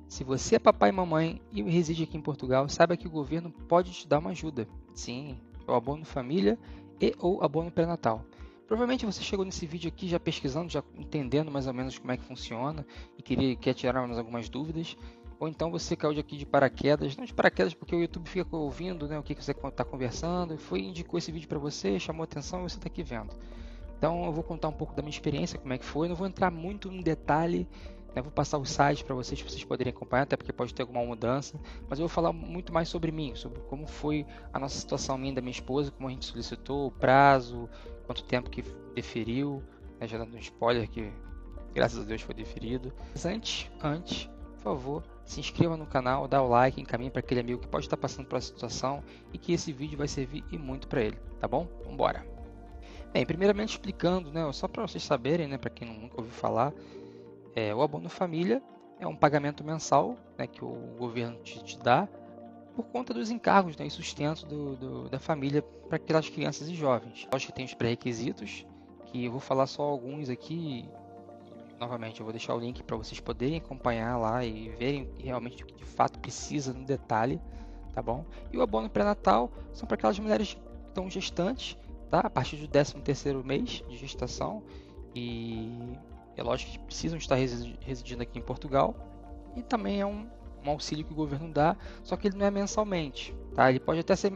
Se você é papai e mamãe e reside aqui em Portugal, saiba que o governo pode te dar uma ajuda. Sim, é o abono família e ou abono pré-natal. Provavelmente você chegou nesse vídeo aqui já pesquisando, já entendendo mais ou menos como é que funciona e quer tirar mais algumas dúvidas. Ou então você caiu aqui de paraquedas, não de paraquedas porque o YouTube fica ouvindo, né, o que você está conversando, indicou esse vídeo para você, chamou atenção e você está aqui vendo. Então eu vou contar um pouco da minha experiência, como é que foi, não vou entrar muito em detalhe, né? Vou passar o site para vocês poderem acompanhar, até porque pode ter alguma mudança, mas eu vou falar muito mais sobre mim, sobre como foi a nossa situação, minha e da minha esposa, como a gente solicitou, o prazo, quanto tempo que deferiu, né? Já dando um spoiler que graças a Deus foi deferido. Mas antes, por favor, se inscreva no canal, dá o like, encaminhe para aquele amigo que pode estar passando por essa situação e que esse vídeo vai servir e muito para ele, tá bom? Vamos embora! Bem, primeiramente explicando, né, só para vocês saberem, né, para quem nunca ouviu falar, o abono família é um pagamento mensal, né, que o governo te dá por conta dos encargos, né, e sustento da família para aquelas crianças e jovens. Lógico que tem os pré-requisitos, que eu vou falar só alguns aqui. Novamente, eu vou deixar o link para vocês poderem acompanhar lá e verem realmente o que de fato precisa no detalhe, tá bom? E o abono pré-natal são para aquelas mulheres que estão gestantes, tá? A partir do 13º mês de gestação, e é lógico que precisam estar residindo aqui em Portugal, e também é um auxílio que o governo dá, só que ele não é mensalmente, tá? Ele pode até ser,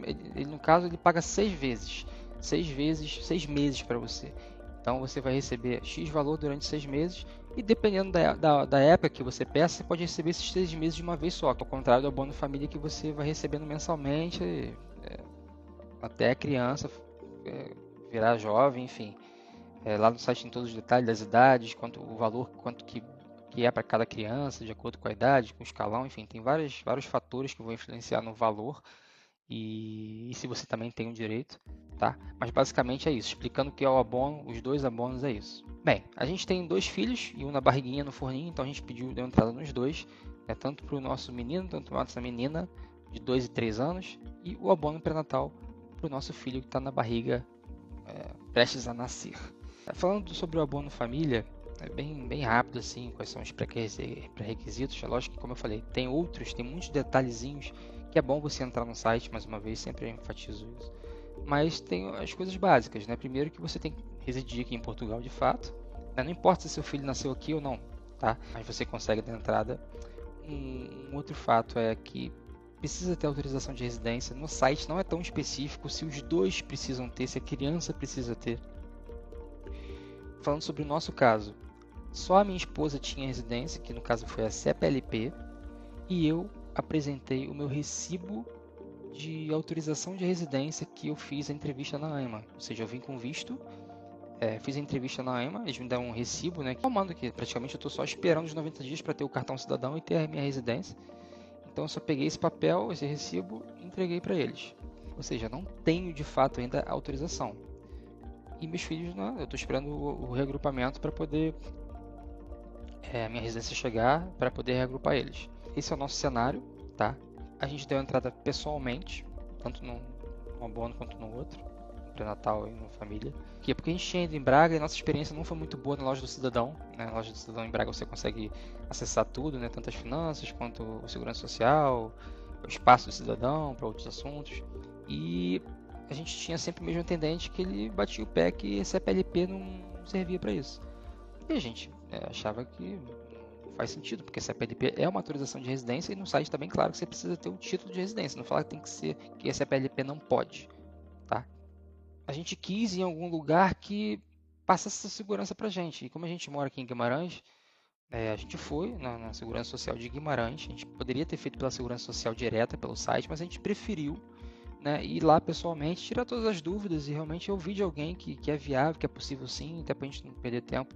no caso, ele paga 6 meses para você. Então você vai receber X valor durante 6 meses, e dependendo da época que você peça, você pode receber esses 6 meses de uma vez só, ao contrário do abono família que você vai recebendo mensalmente, até a criança virar jovem, enfim. Lá no site tem todos os detalhes das idades, o valor, quanto que é para cada criança, de acordo com a idade, com o escalão, enfim, tem vários fatores que vão influenciar no valor e se você também tem um direito, tá? Mas basicamente é isso, explicando o que é o abono, os dois abonos é isso. Bem, a gente tem 2 filhos e um na barriguinha no forninho, então a gente deu entrada nos dois, né? Tanto para o nosso menino, tanto para a nossa menina, de 2 e 3 anos, e o abono pré-natal para o nosso filho que está na barriga, prestes a nascer. Falando sobre o abono família, é bem rápido assim, quais são os pré-requisitos. É lógico que, como eu falei, tem muitos detalhezinhos que é bom você entrar no site, mais uma vez, sempre enfatizo isso. Mas tem as coisas básicas, né? Primeiro que você tem que residir aqui em Portugal de fato, né? Não importa se seu filho nasceu aqui ou não, tá? Mas você consegue dar entrada. Um outro fato é que precisa ter autorização de residência. No site não é tão específico se os dois precisam ter, se a criança precisa ter. Falando sobre o nosso caso, só a minha esposa tinha residência, que no caso foi a CPLP, e eu apresentei o meu recibo de autorização de residência que eu fiz a entrevista na AEMA. Ou seja, eu vim com visto, fiz a entrevista na AEMA, eles me deram um recibo, né? Tomando que praticamente eu estou só esperando os 90 dias para ter o cartão cidadão e ter a minha residência. Então eu só peguei esse papel, esse recibo e entreguei para eles. Ou seja, não tenho de fato ainda a autorização. E meus filhos, né, eu estou esperando o reagrupamento para poder a minha residência chegar, para poder reagrupar eles. Esse é o nosso cenário, tá? A gente deu a entrada pessoalmente, tanto num abono quanto no outro, no pré-natal e no família. Que é porque a gente tinha ido em Braga e a nossa experiência não foi muito boa na loja do cidadão. Né? Na loja do cidadão em Braga você consegue acessar tudo, né? Tanto as finanças quanto a segurança social, o espaço do cidadão para outros assuntos. E a gente tinha sempre o mesmo atendente que ele batia o pé que esse CPLP não servia para isso. E a gente achava que não faz sentido, porque CPLP é uma autorização de residência e no site está bem claro que você precisa ter o título de residência, não fala que tem que ser, que a CPLP não pode, tá? A gente quis ir em algum lugar que passasse essa segurança pra gente, e como a gente mora aqui em Guimarães, a gente foi na Segurança Social de Guimarães, a gente poderia ter feito pela Segurança Social direta, pelo site, mas a gente preferiu, né, ir lá pessoalmente, tirar todas as dúvidas e realmente ouvir de alguém que é viável, que é possível sim, até pra gente não perder tempo.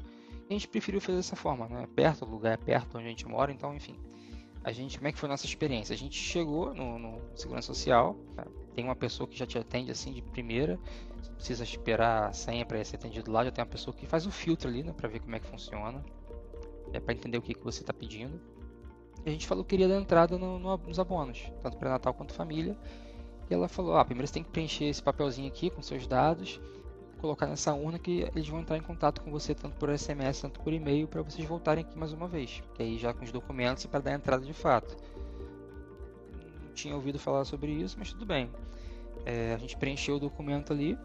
E a gente preferiu fazer dessa forma, né? Perto, o lugar é perto onde a gente mora, então enfim. Como é que foi a nossa experiência? A gente chegou no Segurança Social, tá? Tem uma pessoa que já te atende assim de primeira, você precisa esperar a senha para ser atendido lá, já tem uma pessoa que faz o filtro ali, né, para ver como é que funciona, para entender o que você está pedindo. E a gente falou que queria dar entrada nos abonos, tanto pré-natal quanto família. E ela falou, primeiro você tem que preencher esse papelzinho aqui com seus dados, colocar nessa urna que eles vão entrar em contato com você tanto por SMS, tanto por e-mail, para vocês voltarem aqui mais uma vez. Que aí já com os documentos para dar entrada de fato. Não tinha ouvido falar sobre isso, mas tudo bem. A gente preencheu o documento ali.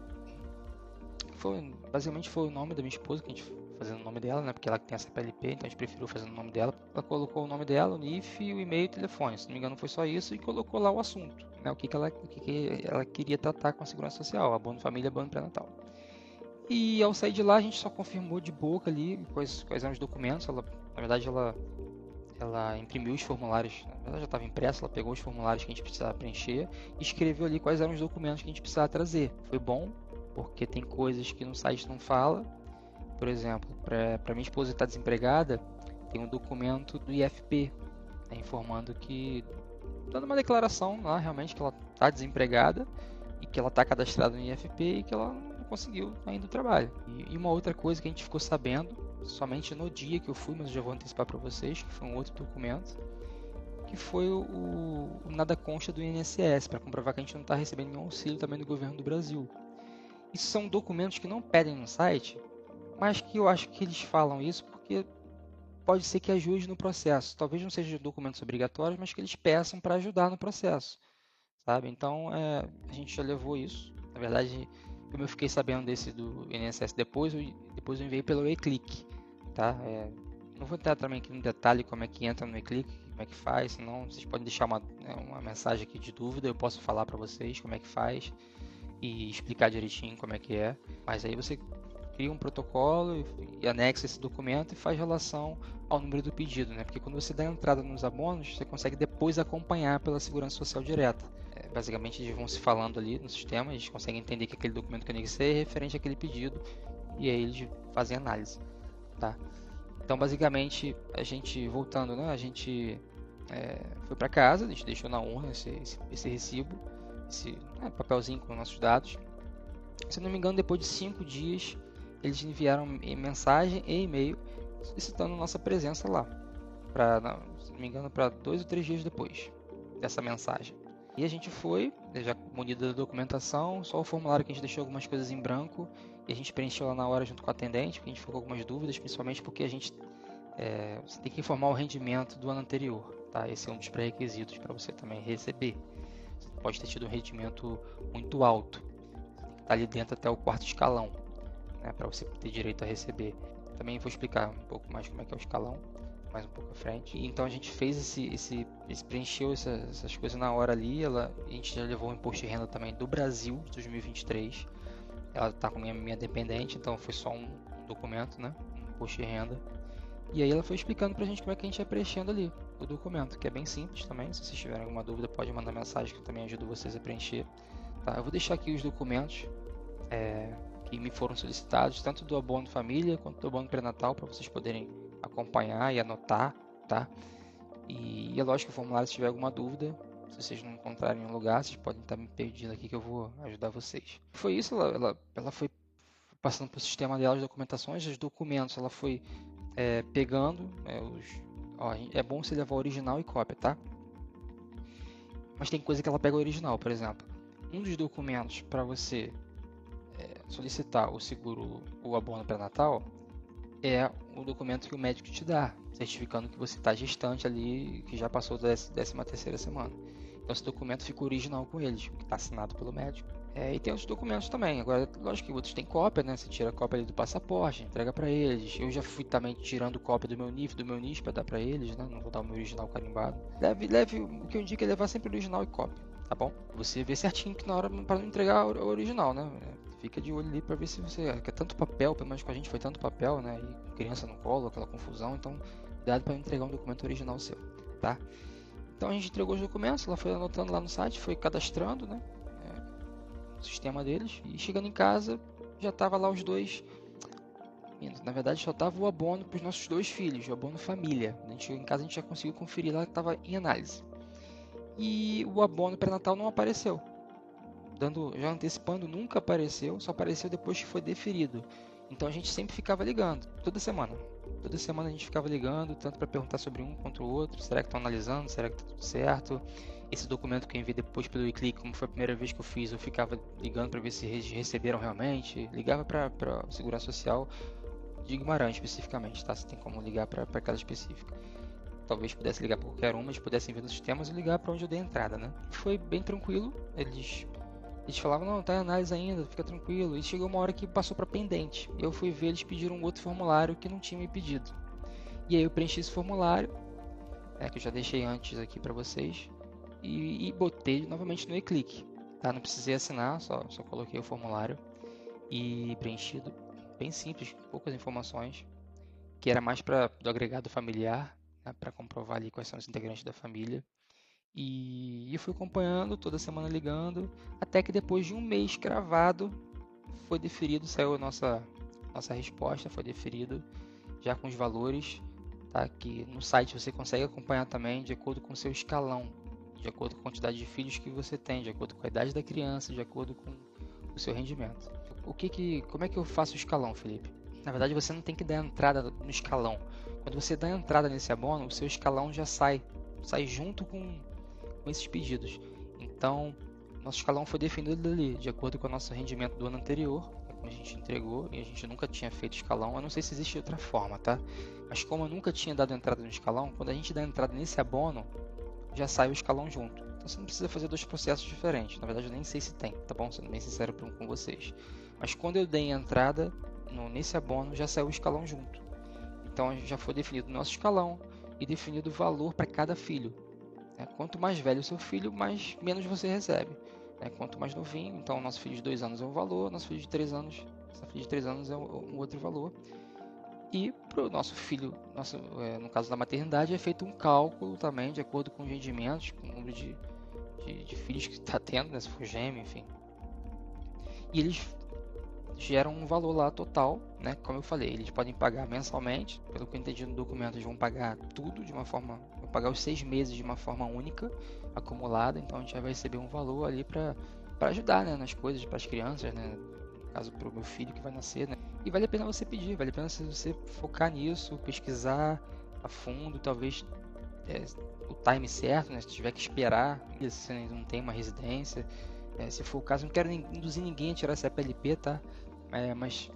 Basicamente foi o nome da minha esposa, que a gente fazendo o nome dela, né? Porque ela tem essa PLP, então a gente preferiu fazer o nome dela. Ela colocou o nome dela, o NIF, o e-mail e o telefone. Se não me engano foi só isso, e colocou lá o assunto, né? O que ela queria tratar com a segurança social, abono família, abono pré-natal. E ao sair de lá a gente só confirmou de boca ali quais eram os documentos. Na verdade ela imprimiu os formulários, na verdade já estava impresso, ela pegou os formulários que a gente precisava preencher e escreveu ali quais eram os documentos que a gente precisava trazer. Foi bom, porque tem coisas que no site não fala. Por exemplo, para minha esposa estar desempregada, tem um documento do IFP, né, informando que, dando uma declaração lá realmente que ela está desempregada e que ela está cadastrada no IFP e que ela não conseguiu ainda o trabalho. E uma outra coisa que a gente ficou sabendo, somente no dia que eu fui, mas eu já vou antecipar para vocês, que foi um outro documento, que foi o nada consta do INSS, para comprovar que a gente não está recebendo nenhum auxílio também do governo do Brasil. Isso são documentos que não pedem no site, mas que eu acho que eles falam isso porque pode ser que ajude no processo. Talvez não sejam documentos obrigatórios, mas que eles peçam para ajudar no processo, sabe? Então, a gente já levou isso. Na verdade, como eu fiquei sabendo desse do INSS depois eu enviei pelo eClick, tá? Não vou entrar também aqui no detalhe como é que entra no eClick, como é que faz, senão vocês podem deixar uma mensagem aqui de dúvida, eu posso falar para vocês como é que faz e explicar direitinho como é que é. Mas aí você cria um protocolo e anexa esse documento e faz relação ao número do pedido, né? Porque quando você dá entrada nos abonos, você consegue depois acompanhar pela Segurança Social direta. Basicamente eles vão se falando ali no sistema, eles conseguem entender que aquele documento que eu anexei é referente àquele pedido e aí eles fazem análise, tá? Então basicamente a gente, voltando, né? A gente foi para casa, a gente deixou na urna esse recibo, esse papelzinho com nossos dados. Se não me engano, depois de 5 dias eles enviaram mensagem e e-mail solicitando nossa presença lá, se não me engano, para 2 ou 3 dias depois dessa mensagem. E a gente foi, já munido da documentação, só o formulário que a gente deixou algumas coisas em branco e a gente preencheu lá na hora junto com a atendente, porque a gente ficou com algumas dúvidas, principalmente porque a gente você tem que informar o rendimento do ano anterior, tá? Esse é um dos pré-requisitos para você também receber. Você pode ter tido um rendimento muito alto, você tem que estar ali dentro até o 4º escalão, né, para você ter direito a receber. Também vou explicar um pouco mais como é que é o escalão, mais um pouco à frente. E então a gente fez preencheu essas coisas na hora ali. A gente já levou o imposto de renda também do Brasil de 2023. Ela está com minha dependente, então foi só um documento, né, um imposto de renda. E aí ela foi explicando pra gente como é que a gente ia preenchendo ali o documento, que é bem simples também. Se vocês tiverem alguma dúvida, pode mandar mensagem que eu também ajudo vocês a preencher. Tá? Eu vou deixar aqui os documentos que me foram solicitados, tanto do abono família quanto do abono pré-natal, para vocês poderem acompanhar e anotar, tá? E é lógico que o formulário, se tiver alguma dúvida, se vocês não encontrarem um lugar, vocês podem estar me pedindo aqui que eu vou ajudar vocês. Foi isso, ela foi passando para o sistema dela as documentações, os documentos, ela foi pegando, é bom você levar o original e cópia, tá? Mas tem coisa que ela pega o original, por exemplo. Um dos documentos para você solicitar o seguro, o abono pré-natal, é o documento que o médico te dá, certificando que você está gestante ali, que já passou da 13ª semana. Então esse documento fica original com eles, que está assinado pelo médico. E tem outros documentos também. Agora, lógico que outros têm cópia, né? Você tira a cópia ali do passaporte, entrega para eles. Eu já fui também tirando cópia do meu NIF, do meu NIS para dar para eles, né? Não vou dar o meu original carimbado. Leve, o que eu indico é levar sempre o original e cópia, tá bom? Você vê certinho que na hora, para não entregar o original, né? Fica de olho ali para ver se você quer tanto papel, pelo menos com a gente foi tanto papel, né? E criança no colo, aquela confusão, então cuidado para não entregar um documento original seu, tá? Então a gente entregou os documentos, ela foi anotando lá no site, foi cadastrando, né? No sistema deles, e chegando em casa já tava lá os dois. Na verdade só tava o abono para os nossos 2 filhos, o abono família. A gente chegou em casa, a gente já conseguiu conferir lá que estava em análise. E o abono pré-natal não apareceu. Já antecipando, nunca apareceu, só apareceu depois que foi deferido. Então a gente sempre ficava ligando, toda semana. Toda semana a gente ficava ligando, tanto para perguntar sobre um quanto o outro. Será que estão analisando? Será que está tudo certo? Esse documento que eu enviei depois pelo e-click, como foi a primeira vez que eu fiz, eu ficava ligando para ver se receberam realmente. Ligava para a Segurança Social de Guimarães especificamente, tá? Você tem como ligar para aquela específica. Talvez pudesse ligar para qualquer uma, eles pudessem ver nos sistemas e ligar para onde eu dei a entrada, né? Foi bem tranquilo. Eles falavam, não, tá em análise ainda, fica tranquilo. E chegou uma hora que passou para pendente. Eu fui ver, eles pediram um outro formulário que não tinha me pedido. E aí eu preenchi esse formulário, que eu já deixei antes aqui para vocês, e botei novamente no e-click. Tá? Não precisei assinar, só coloquei o formulário e preenchido. Bem simples, poucas informações, que era mais para do agregado familiar, né, para comprovar ali quais são os integrantes da família. E fui acompanhando, toda semana ligando, até que depois de um mês cravado, foi deferido, saiu a nossa resposta, foi deferido, já com os valores, tá? Que no site você consegue acompanhar também de acordo com o seu escalão, de acordo com a quantidade de filhos que você tem, de acordo com a idade da criança, de acordo com o seu rendimento. Como é que eu faço o escalão, Felipe? Na verdade, você não tem que dar entrada no escalão. Quando você dá entrada nesse abono, o seu escalão já sai junto com esses pedidos. Então, nosso escalão foi definido ali, de acordo com o nosso rendimento do ano anterior, como a gente entregou, e a gente nunca tinha feito escalão. Eu não sei se existe outra forma, tá? Mas como eu nunca tinha dado entrada no escalão, quando a gente dá entrada nesse abono, já sai o escalão junto. Então você não precisa fazer dois processos diferentes. Na verdade, eu nem sei se tem, tá bom? Sendo bem sincero com vocês. Mas quando eu dei entrada nesse abono, já saiu o escalão junto. Então já foi definido o nosso escalão e definido o valor para cada filho. Quanto mais velho o seu filho, menos você recebe. Quanto mais novinho, então nosso filho de 2 anos é um valor, nosso filho de 3 anos, nossa filha de 3 anos é um outro valor. E para o nosso filho, no caso da maternidade, é feito um cálculo também de acordo com os rendimentos, com o número de filhos que está tendo, né, se for gêmeo, enfim. E eles geram um valor lá total, né? Como eu falei, eles podem pagar mensalmente, pelo que eu entendi no documento, eles vão pagar tudo vão pagar os 6 meses de uma forma única, acumulada, então a gente já vai receber um valor ali para ajudar, né, nas coisas para as crianças, né? No caso para o meu filho que vai nascer, né? E vale a pena você pedir, vale a pena você focar nisso, pesquisar a fundo, talvez o time certo, né? Se tiver que esperar, se você não tem uma residência, se for o caso, não quero induzir ninguém a tirar essa PLP, tá? Mas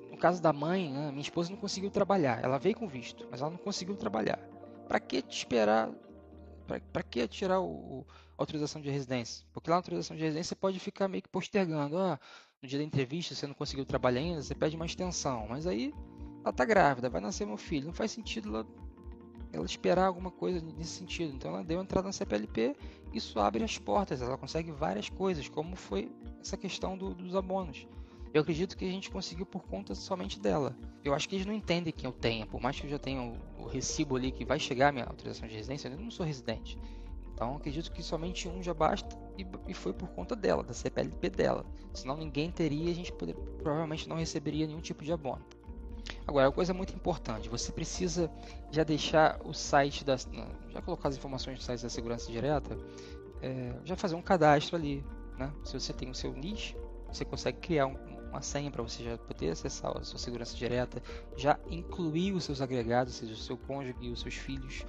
no caso da mãe, né, minha esposa não conseguiu trabalhar. Ela veio com visto, mas ela não conseguiu trabalhar. Para que te esperar? Para que tirar a autorização de residência? Porque lá na autorização de residência você pode ficar meio que postergando. No dia da entrevista você não conseguiu trabalhar ainda, você pede uma extensão. Mas aí ela está grávida, vai nascer meu filho. Não faz sentido ela esperar alguma coisa nesse sentido. Então ela deu entrada na CPLP, isso abre as portas, ela consegue várias coisas, como foi essa questão dos abonos. Eu acredito que a gente conseguiu por conta somente dela. Eu acho que eles não entendem que eu tenha, por mais que eu já tenha o recibo ali que vai chegar a minha autorização de residência, eu não sou residente. Então acredito que somente um já basta e foi por conta dela, da CPLP dela. Senão ninguém teria e a gente provavelmente não receberia nenhum tipo de abono. Agora, uma coisa muito importante, você precisa já deixar o site já colocar as informações do site da Segurança Direta, já fazer um cadastro ali, né? Se você tem o seu NIS, você consegue criar uma senha para você já poder acessar a sua Segurança Direta, já incluir os seus agregados, ou seja, o seu cônjuge e os seus filhos,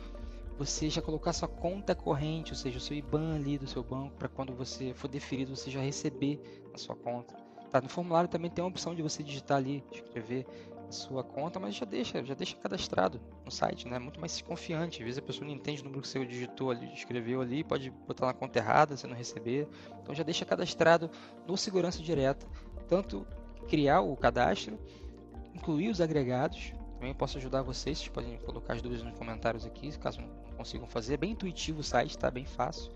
você já colocar sua conta corrente, ou seja, o seu IBAN ali do seu banco, para quando você for deferido, você já receber na sua conta. Tá? No formulário também tem a opção de você digitar ali, escrever a sua conta, mas já deixa cadastrado no site, né? Muito mais confiante. Às vezes a pessoa não entende o número que você digitou ali, escreveu ali, pode botar na conta errada, você não receber. Então já deixa cadastrado no Segurança Direta, tanto criar o cadastro, incluir os agregados. Também posso ajudar vocês podem colocar as dúvidas nos comentários aqui, caso não consigam fazer. É bem intuitivo o site, tá bem fácil.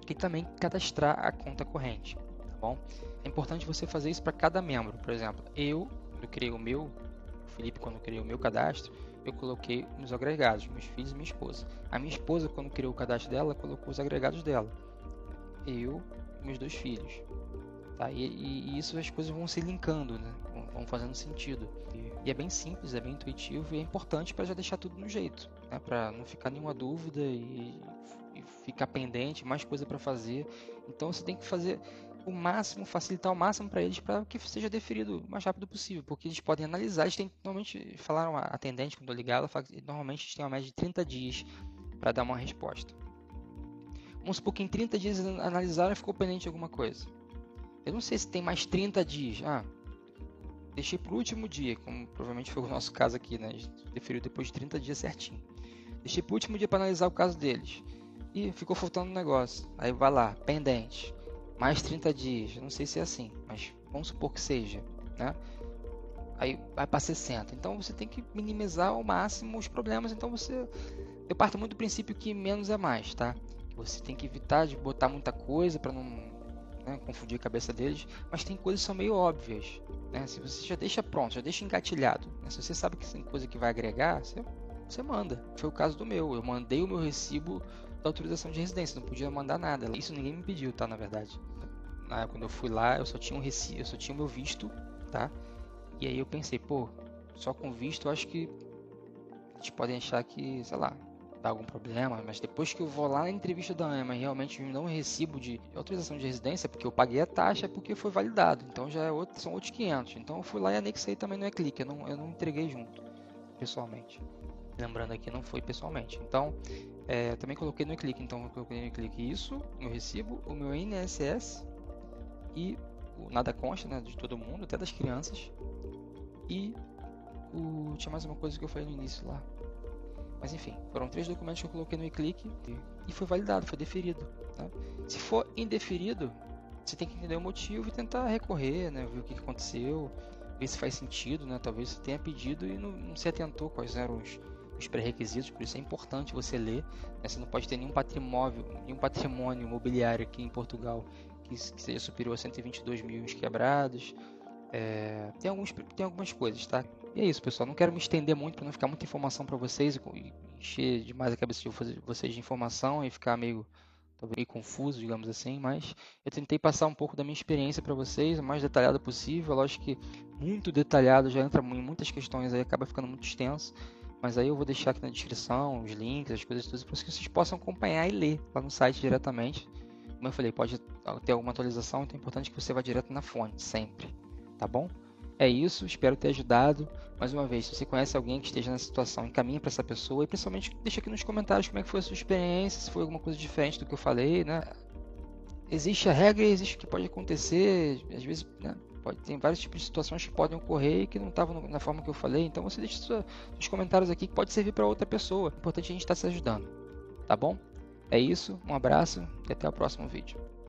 E também cadastrar a conta corrente, tá bom? É importante você fazer isso para cada membro. Por exemplo, quando criei o Felipe, quando criei o meu cadastro, eu coloquei nos agregados, meus filhos e minha esposa. A minha esposa, quando criou o cadastro dela, colocou os agregados dela. Eu e meus 2 filhos. Tá? E isso as coisas vão se linkando, né? Vão fazendo sentido. E é bem simples, é bem intuitivo e é importante para já deixar tudo no jeito, né? Para não ficar nenhuma dúvida e ficar pendente, mais coisa para fazer. Então você tem que fazer o máximo, facilitar o máximo para eles para que seja deferido o mais rápido possível, porque eles podem analisar, eles têm, normalmente, falaram a atendente quando eu ligar, ela fala que normalmente eles têm uma média de 30 dias para dar uma resposta. Vamos supor que em 30 dias eles analisaram e ficou pendente alguma coisa. Eu não sei se tem mais 30 dias. Deixei para o último dia, como provavelmente foi o nosso caso aqui, né? A gente deferiu depois de 30 dias certinho. Deixei para o último dia para analisar o caso deles. E ficou faltando um negócio. Aí vai lá, pendente. Mais 30 dias. Não sei se é assim, mas vamos supor que seja, né? Aí vai para 60. Então você tem que minimizar ao máximo os problemas. Então eu parto muito do princípio que menos é mais, tá? Você tem que evitar de botar muita coisa para não, né, confundir a cabeça deles. Mas tem coisas que são meio óbvias, né? Se você já deixa pronto, já deixa engatilhado, né? Se você sabe que tem coisa que vai agregar, você manda. Foi o caso do meu. Eu mandei o meu recibo da autorização de residência, não podia mandar nada. Isso ninguém me pediu, tá? Na verdade, na época, quando eu fui lá, eu só tinha um recibo, eu só tinha o meu visto, tá? E aí eu pensei, pô, só com visto eu acho que eles podem achar que, sei lá, dá algum problema, mas depois que eu vou lá na entrevista da AMA e realmente me dão um recibo de autorização de residência, porque eu paguei a taxa, porque foi validado, então já são outros 500. Então eu fui lá e anexei também no e-click, eu não entreguei junto, pessoalmente. Lembrando aqui, não foi pessoalmente. Então, também coloquei no e-click. Então, eu coloquei no e-click isso, meu recibo, o meu INSS e o nada consta, né, de todo mundo, até das crianças. E tinha mais uma coisa que eu falei no início lá. Mas enfim, foram 3 documentos que eu coloquei no e-click e foi validado, foi deferido. Tá? Se for indeferido, você tem que entender o motivo e tentar recorrer, né, ver o que aconteceu, ver se faz sentido, né? Talvez você tenha pedido e não se atentou quais eram os pré-requisitos, por isso é importante você ler, né? Você não pode ter nenhum patrimônio imobiliário aqui em Portugal que seja superior a 122 mil quebrados. Tem algumas coisas, tá? E é isso, pessoal. Não quero me estender muito para não ficar muita informação para vocês e encher demais a cabeça de vocês de informação e ficar talvez meio confuso, digamos assim, mas eu tentei passar um pouco da minha experiência para vocês, o mais detalhado possível. Lógico que muito detalhado já entra em muitas questões, aí acaba ficando muito extenso, mas aí eu vou deixar aqui na descrição os links, as coisas todas, para que vocês possam acompanhar e ler lá no site diretamente. Como eu falei, pode ter alguma atualização, então é importante que você vá direto na fonte, sempre, tá bom? É isso, espero ter ajudado. Mais uma vez, se você conhece alguém que esteja nessa situação, encaminha para essa pessoa e principalmente deixa aqui nos comentários como é que foi a sua experiência, se foi alguma coisa diferente do que eu falei, né? Existe a regra e existe o que pode acontecer, às vezes, né? Tem vários tipos de situações que podem ocorrer e que não estavam na forma que eu falei, então você deixa seus comentários aqui que pode servir para outra pessoa. O importante é a gente estar se ajudando, tá bom? É isso, um abraço e até o próximo vídeo.